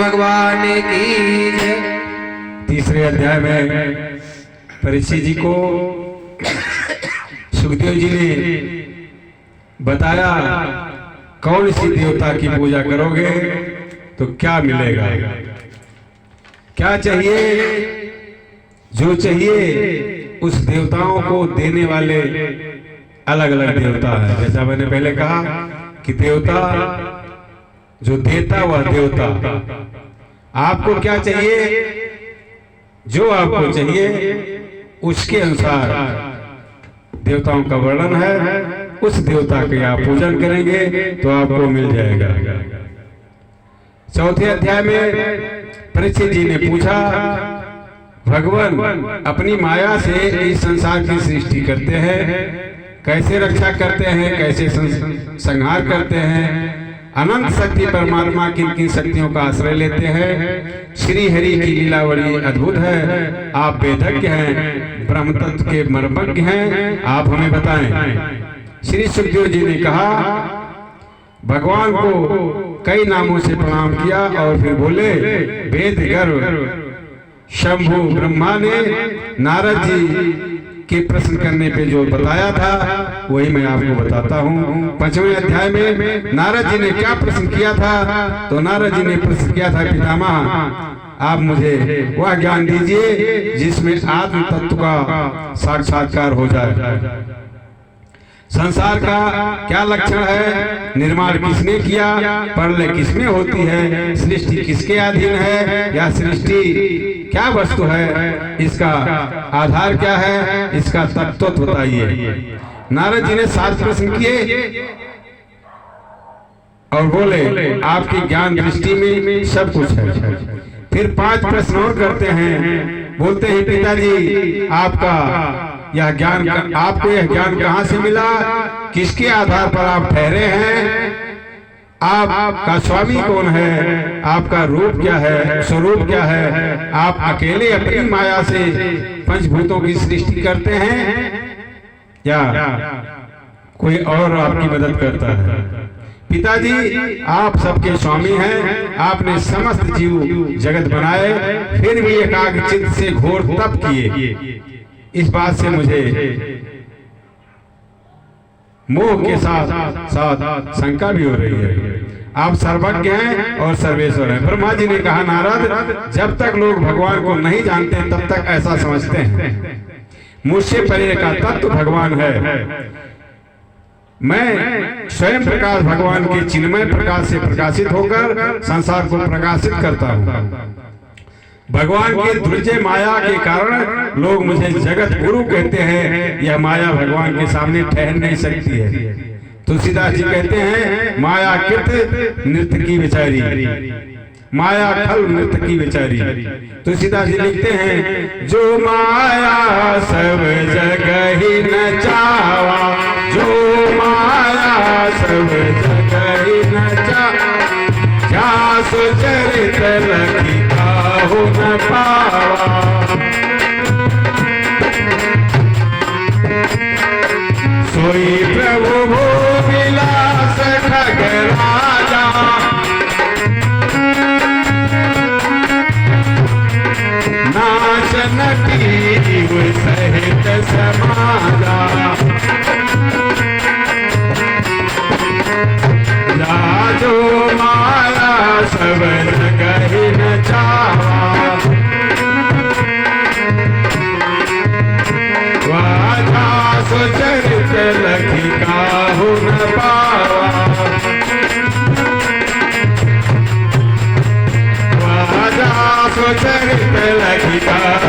भगवान की जय। तीसरे अध्याय में परीक्षित जी को सुखदेव जी ने बताया कौन सी देवता की पूजा करोगे तो क्या मिलेगा, क्या चाहिए, जो चाहिए उस देवताओं को देने वाले अलग अलग देवता है। जैसा मैंने पहले कहा कि देवता जो देता वह देवता, आपको क्या चाहिए, जो आपको चाहिए उसके अनुसार देवताओं का वर्णन है, उस देवता के आप पूजन करेंगे तो आपको मिल जाएगा। चौथे अध्याय में परीक्षित जी ने पूछा, भगवान अपनी माया से इस संसार की सृष्टि करते हैं, कैसे रक्षा करते हैं, कैसे संहार करते हैं, अनंत शक्ति परमात्मा किन किन शक्तियों का आश्रय लेते हैं। श्री हरि की लीला बड़ी अद्भुत है, आप वेदज्ञ हैं, ब्रह्म तत्व के मर्मज्ञ हैं, आप हमें बताएं। श्री सुखदेव जी ने कहा, भगवान को कई नामों से प्रणाम किया और फिर बोले, वेद गर्भ शंभु ब्रह्मा ने नारद जी के प्रश्न करने पे जो बताया था वही मैं आपको बताता हूँ। 5वें अध्याय में नारद जी ने क्या प्रश्न किया था, तो नारद जी ने प्रश्न किया था, पितामह आप मुझे वह ज्ञान दीजिए जिसमें आत्म तत्व का साक्षात्कार हो जाए। संसार का क्या लक्षण है, निर्माण किसने किया, प्रलय किसमें होती है, सृष्टि किसके अधीन है, या सृष्टि क्या वस्तु है, इसका आधार क्या है, इसका तत्व बताइए। नारद जी ने 7 प्रश्न किए और बोले आपकी ज्ञान दृष्टि में सब कुछ है। फिर 5 प्रश्न और करते हैं, बोलते हैं पिताजी आपका यह ज्ञान, आपको यह ज्ञान कहाँ से मिला, किसके आधार पर आप ठहरे हैं, आपका स्वामी कौन है, आपका रूप क्या है, स्वरूप क्या है, आप अकेले अपनी माया से पंचभूतों की सृष्टि करते हैं या कोई और आपकी मदद करता है। पिताजी आप सबके स्वामी हैं, आपने समस्त जीव जगत बनाए, फिर भी एकाग्र चित्त से घोर तप किए। इस बात से मुझे मोह के साथ साथ शंका भी हो रही है। आप सर्वज्ञ हैं और सर्वेश्वर हैं। ब्रह्मा जी ने कहा, नारद जब तक लोग भगवान को नहीं जानते तब तक ऐसा समझते हैं, मुझसे परे का तत्व भगवान है। मैं स्वयं प्रकाश भगवान के चिन्मय प्रकाश से प्रकाशित होकर संसार को प्रकाशित करता हूँ। भगवान के दुर्जय माया के कारण लोग मुझे जगत गुरु कहते हैं, यह माया भगवान के सामने ठहर नहीं सकती है। तुलसीदास जी कहते हैं, माया कृत नृत्य की बेचारी, माया खल नृत्य की बेचारी। तुलसीदास जी लिखते हैं, जो माया सब जगह ही नचावा, जो माया सब जगह ही नचावा, जा सुचरित लखी काहू न पावा। सोई प्रभु भूमिलास खग राजा, नाचन कीव सहित समाजा, जो माया सब जगह नचावा, वाजा सुचरित लखी काहू न पावा, वाजा सुचरित लखी काहू